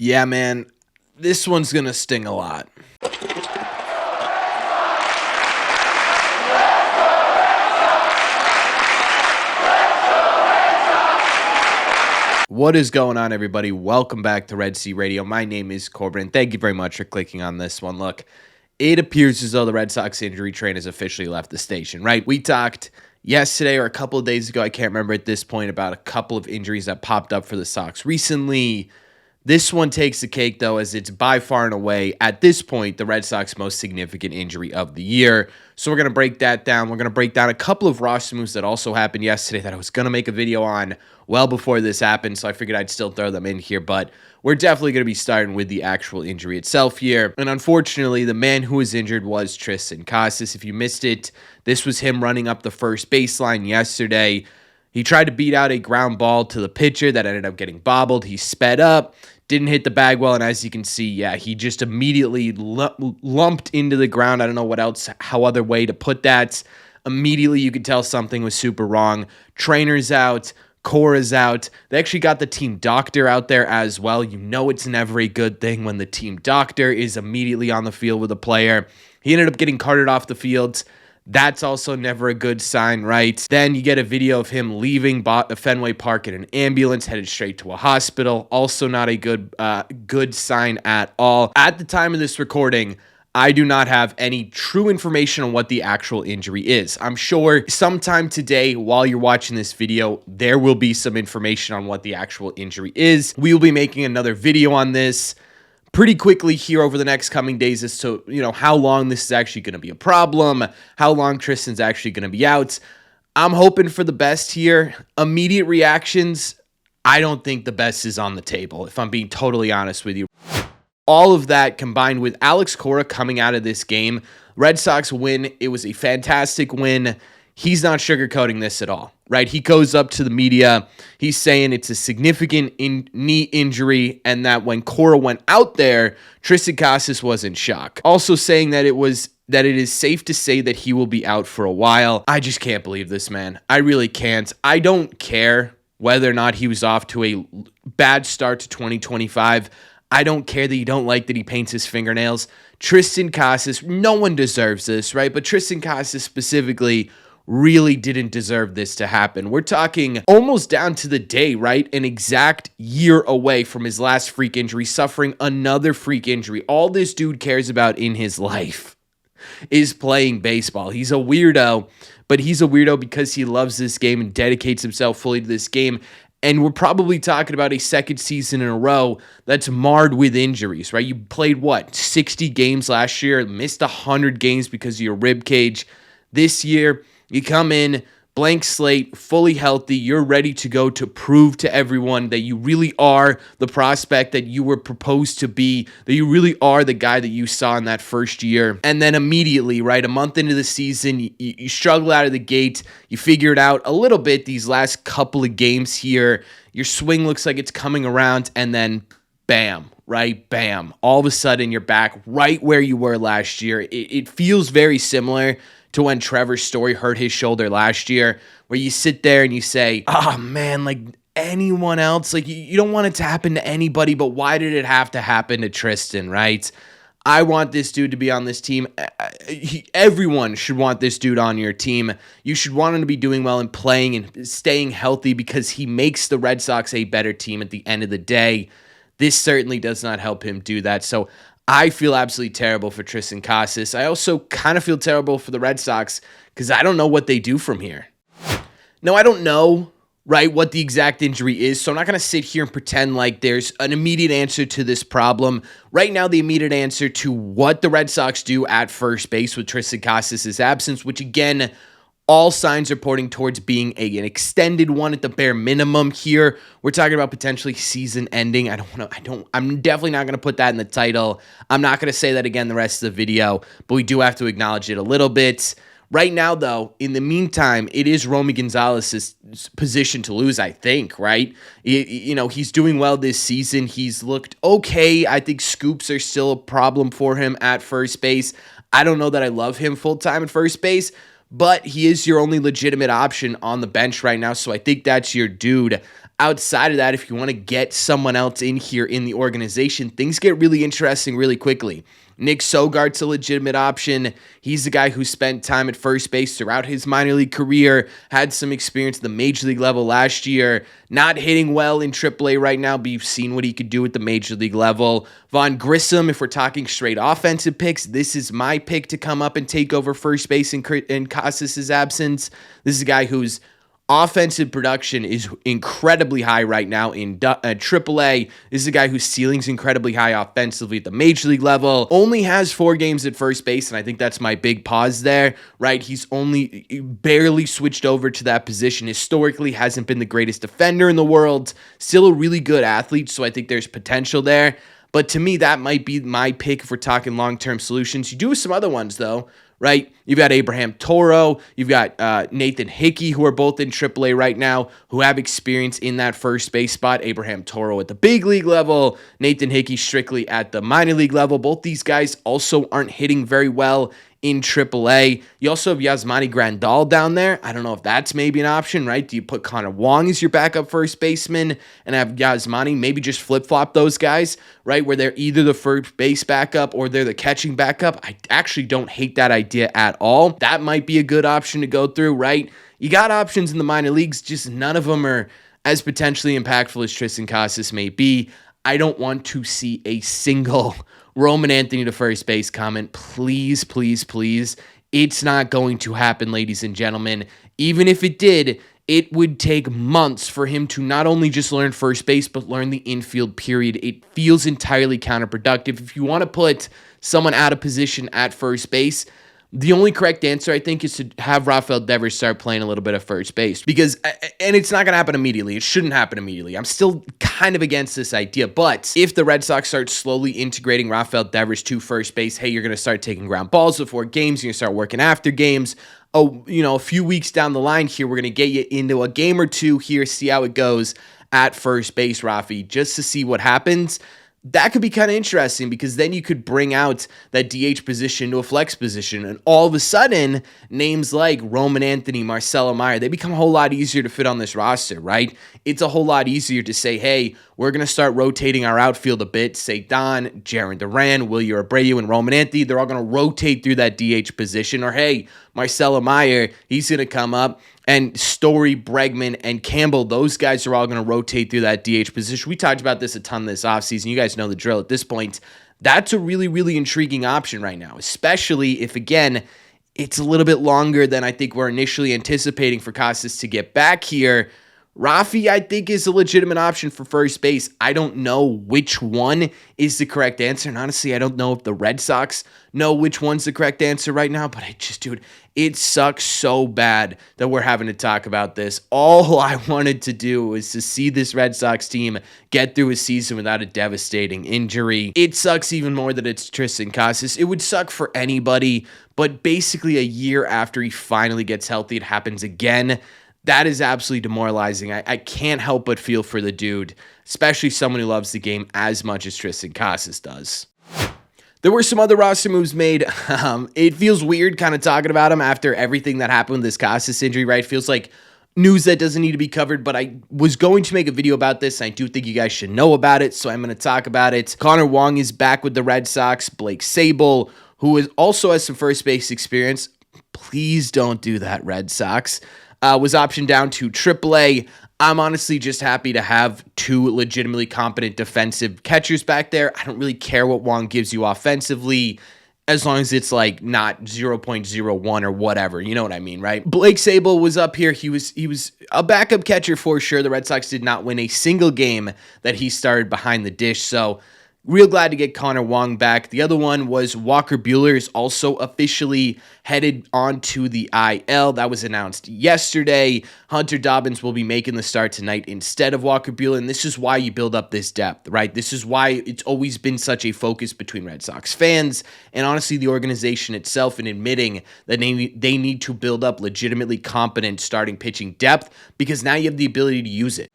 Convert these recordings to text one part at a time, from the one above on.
Yeah, man, this one's going to sting a lot. What is going on, everybody? Welcome back to Red Sea Radio. My name is Corbin, and thank you very much for clicking on this one. Look, it appears as though the Red Sox injury train has officially left the station, right? We talked yesterday or a couple of days ago, I can't remember at this point, about a couple of injuries that popped up for the Sox recently. This one takes the cake, though, as it's by far and away, at this point, the Red Sox most significant injury of the year. So we're going to break that down. We're going to break down a couple of roster moves that also happened yesterday that I was going to make a video on well before this happened, so I figured I'd still throw them in here. But we're definitely going to be starting with the actual injury itself here. And unfortunately, the man who was injured was Triston Casas. If you missed it, this was him running up the first baseline yesterday. He tried to beat out a ground ball to the pitcher that ended up getting bobbled. He sped up, didn't hit the bag well, and as you can see, yeah, he just immediately lumped into the ground. I don't know how other way to put that. Immediately, you could tell something was super wrong. Trainer's out. Core is out. They actually got the team doctor out there as well. You know it's never a good thing when the team doctor is immediately on the field with a player. He ended up getting carted off the field. That's also never a good sign, right? Then you get a video of him leaving Fenway Park in an ambulance, headed straight to a hospital. Also not a good sign at all. At the time of this recording, I do not have any true information on what the actual injury is. I'm sure sometime today, while you're watching this video, there will be some information on what the actual injury is. We will be making another video on this pretty quickly here over the next coming days as to, how long this is actually going to be a problem, how long Tristan's actually going to be out. I'm hoping for the best here. Immediate reactions, I don't think the best is on the table, if I'm being totally honest with you. All of that combined with Alex Cora coming out of this game, Red Sox win. It was a fantastic win. He's not sugarcoating this at all, right? He goes up to the media. He's saying it's a significant knee injury and that when Cora went out there, Triston Casas was in shock. Also saying that it is safe to say that he will be out for a while. I just can't believe this, man. I really can't. I don't care whether or not he was off to a bad start to 2025. I don't care that you don't like that he paints his fingernails. Triston Casas, no one deserves this, right? But Triston Casas specifically really didn't deserve this to happen. We're talking almost down to the day, right? An exact year away from his last freak injury, suffering another freak injury. All this dude cares about in his life is playing baseball. He's a weirdo, but he's a weirdo because he loves this game and dedicates himself fully to this game. And we're probably talking about a second season in a row that's marred with injuries, right? You played, 60 games last year, missed 100 games because of your rib cage. This year, you come in, blank slate, fully healthy. You're ready to go to prove to everyone that you really are the prospect that you were proposed to be, that you really are the guy that you saw in that first year. And then immediately, right, a month into the season, you struggle out of the gate. You figure it out a little bit these last couple of games here. Your swing looks like it's coming around, and then bam, right? Bam. All of a sudden, you're back right where you were last year. It feels very similar to when Trevor Story hurt his shoulder last year, where you sit there and you say, oh man, like anyone else, like you don't want it to happen to anybody, but why did it have to happen to Tristan, right? I want this dude to be on this team. Everyone should want this dude on your team. You should want him to be doing well and playing and staying healthy because he makes the Red Sox a better team at the end of the day. This certainly does not help him do that. So I feel absolutely terrible for Triston Casas. I also kind of feel terrible for the Red Sox because I don't know what they do from here. No, I don't know, right, what the exact injury is, so I'm not going to sit here and pretend like there's an immediate answer to this problem. Right now, the immediate answer to what the Red Sox do at first base with Triston Casas' absence, which again, all signs are pointing towards being an extended one at the bare minimum here. We're talking about potentially season ending. I'm definitely not going to put that in the title. I'm not going to say that again the rest of the video, but we do have to acknowledge it a little bit. Right now, though, in the meantime, it is Romy Gonzalez's position to lose, I think, right? He's doing well this season. He's looked okay. I think scoops are still a problem for him at first base. I don't know that I love him full-time at first base, but he is your only legitimate option on the bench right now, so I think that's your dude. outside of that, if you want to get someone else in here in the organization, things get really interesting really quickly. Nick Sogart's a legitimate option. He's the guy who spent time at first base throughout his minor league career, had some experience at the major league level last year, not hitting well in AAA right now, but you've seen what he could do at the major league level. Vaughn Grissom, if we're talking straight offensive picks, this is my pick to come up and take over first base in Casas' absence. This is a guy who's offensive production is incredibly high right now in AAA. This is a guy whose ceiling's incredibly high offensively at the major league level. Only has 4 games at first base, and I think that's my big pause there, right? He's only barely switched over to that position. Historically, hasn't been the greatest defender in the world. Still a really good athlete, so I think there's potential there. But to me, that might be my pick if we're talking long-term solutions. You do have some other ones, though, right? You've got Abraham Toro, you've got Nathan Hickey, who are both in AAA right now, who have experience in that first base spot. Abraham Toro at the big league level, Nathan Hickey strictly at the minor league level. Both these guys also aren't hitting very well in AAA. You also have Yasmani Grandal down there. I don't know if that's maybe an option, right? Do you put Connor Wong as your backup first baseman and have Yasmani maybe just flip-flop those guys, right? Where they're either the first base backup or they're the catching backup. I actually don't hate that idea at all. That might be a good option to go through, right? You got options in the minor leagues, just none of them are as potentially impactful as Triston Casas may be. I don't want to see a single Roman Anthony to first base comment. Please, please, please. It's not going to happen, ladies and gentlemen. Even if it did, it would take months for him to not only just learn first base, but learn the infield period. It feels entirely counterproductive. If you want to put someone out of position at first base, the only correct answer, I think, is to have Rafael Devers start playing a little bit of first base. Because, and it's not going to happen immediately. It shouldn't happen immediately. I'm still kind of against this idea. But if the Red Sox start slowly integrating Rafael Devers to first base, hey, you're going to start taking ground balls before games. You're going to start working after games. Oh, a few weeks down the line here, we're going to get you into a game or two here, see how it goes at first base, Rafi, just to see what happens. That could be kind of interesting because then you could bring out that DH position to a flex position, and all of a sudden, names like Roman Anthony, Marcelo Meyer, they become a whole lot easier to fit on this roster, right? It's a whole lot easier to say, hey, we're going to start rotating our outfield a bit. Say Don, Jarren Duran, Wilyer Abreu, and Roman Anthony, they're all going to rotate through that DH position. Or hey, Marcelo Meyer, he's going to come up, and Story, Bregman, and Campbell, those guys are all going to rotate through that DH position. We talked about this a ton this offseason. You guys know the drill at this point. That's a really, really intriguing option right now, especially if, again, it's a little bit longer than I think we're initially anticipating for Casas to get back here. Rafi, I think, is a legitimate option for first base. I don't know which one is the correct answer. And honestly, I don't know if the Red Sox know which one's the correct answer right now. But dude, it sucks so bad that we're having to talk about this. All I wanted to do was to see this Red Sox team get through a season without a devastating injury. It sucks even more that it's Triston Casas. It would suck for anybody, but basically a year after he finally gets healthy, it happens again. That is absolutely demoralizing. I can't help but feel for the dude, especially someone who loves the game as much as Triston Casas does. There were some other roster moves made. It feels weird kind of talking about him after everything that happened with this Casas injury, right? Feels like news that doesn't need to be covered, but I was going to make a video about this. I do think you guys should know about it, so I'm going to talk about it. Connor Wong is back with the Red Sox. Blake Sable, who also has some first base experience. Please don't do that, Red Sox. Was optioned down to AAA. I'm honestly just happy to have 2 legitimately competent defensive catchers back there. I don't really care what Wong gives you offensively, as long as it's like not 0.01 or whatever. You know what I mean, right? Blake Sable was up here. He was a backup catcher for sure. The Red Sox did not win a single game that he started behind the dish, so real glad to get Connor Wong back. The other one was Walker Buehler is also officially headed onto the IL. That was announced yesterday. Hunter Dobbins will be making the start tonight instead of Walker Buehler, and this is why you build up this depth, right? This is why it's always been such a focus between Red Sox fans and honestly the organization itself in admitting that they need to build up legitimately competent starting pitching depth because now you have the ability to use it.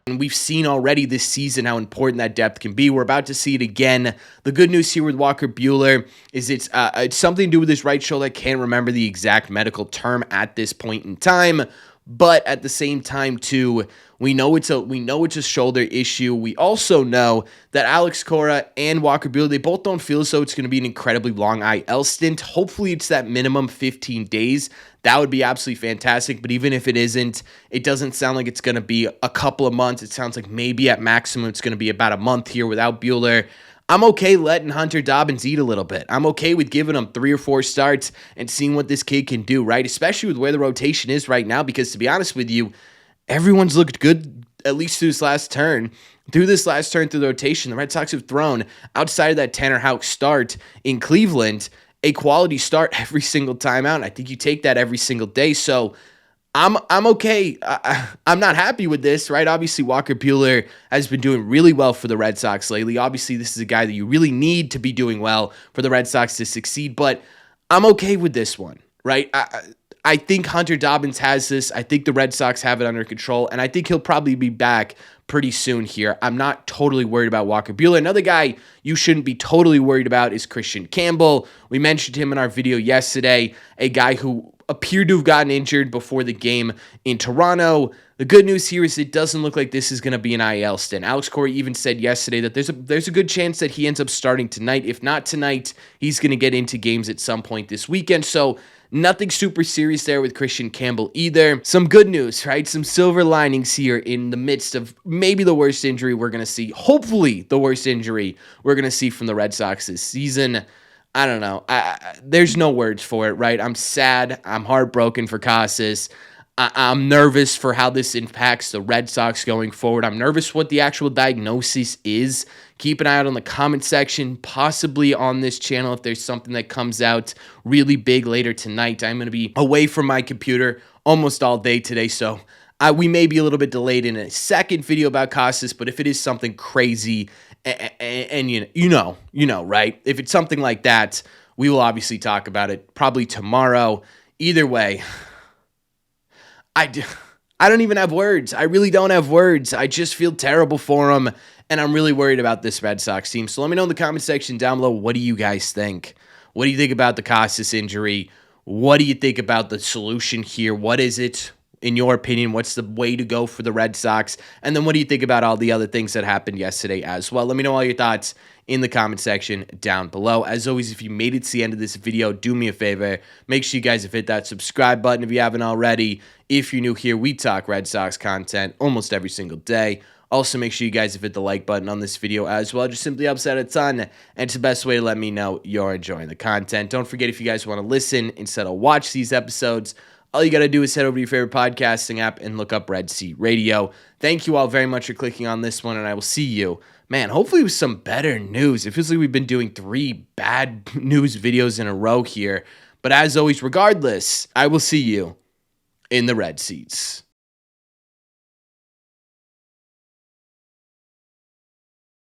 And we've seen already this season how important that depth can be. We're about to see it again. The good news here with Walker Buehler is it's something to do with his right shoulder. I can't remember the exact medical term at this point in time, But at the same time, too, we know it's a shoulder issue. We also know that Alex Cora and Walker Buehler, they both don't feel as though it's going to be an incredibly long IL stint. Hopefully, it's that minimum 15 days. That would be absolutely fantastic. But even if it isn't, it doesn't sound like it's going to be a couple of months. It sounds like maybe at maximum it's going to be about a month here without Buehler. I'm okay letting Hunter Dobbins eat a little bit. I'm okay with giving him 3 or 4 starts and seeing what this kid can do, right? Especially with where the rotation is right now, because to be honest with you, everyone's looked good, at least through this last turn. Through the rotation, the Red Sox have thrown, outside of that Tanner Houck start in Cleveland, a quality start every single time out. And I think you take that every single day. So I'm okay. I'm not happy with this, right? Obviously, Walker Buehler has been doing really well for the Red Sox lately. Obviously, this is a guy that you really need to be doing well for the Red Sox to succeed, but I'm okay with this one, right? I think Hunter Dobbins has this. I think the Red Sox have it under control, and I think he'll probably be back pretty soon here. I'm not totally worried about Walker Buehler. Another guy you shouldn't be totally worried about is Christian Campbell. We mentioned him in our video yesterday, a guy who appeared to have gotten injured before the game in Toronto. The good news here is it doesn't look like this is going to be an IL stint. Alex Cora even said yesterday that there's a good chance that he ends up starting tonight. If not tonight, he's going to get into games at some point this weekend. So nothing super serious there with Christian Campbell either. Some good news, right? Some silver linings here in the midst of maybe the worst injury we're going to see. Hopefully the worst injury we're going to see from the Red Sox this season. I don't know. There's no words for it, right? I'm sad. I'm heartbroken for Casas. I'm nervous for how this impacts the Red Sox going forward. I'm nervous what the actual diagnosis is. Keep an eye out on the comment section, possibly on this channel if there's something that comes out really big later tonight. I'm going to be away from my computer almost all day today, so we may be a little bit delayed in a second video about Casas, but if it is something crazy and you know, right? If it's something like that, we will obviously talk about it probably tomorrow. Either way, I don't even have words. I really don't have words. I just feel terrible for him, and I'm really worried about this Red Sox team. So let me know in the comment section down below, what do you guys think? What do you think about the Casas injury? What do you think about the solution here? What is it? In your opinion, what's the way to go for the Red Sox? And then what do you think about all the other things that happened yesterday as well? Let me know all your thoughts in the comment section down below. As always, if you made it to the end of this video, do me a favor. Make sure you guys have hit that subscribe button if you haven't already. If you're new here, we talk Red Sox content almost every single day. Also, make sure you guys have hit the like button on this video as well. It just simply helps out a ton, and it's the best way to let me know you're enjoying the content. Don't forget, if you guys want to listen instead of watch these episodes, all you got to do is head over to your favorite podcasting app and look up Red Seat Radio. Thank you all very much for clicking on this one, and I will see you, man, hopefully with some better news. It feels like we've been doing 3 bad news videos in a row here. But as always, regardless, I will see you in the Red Seats.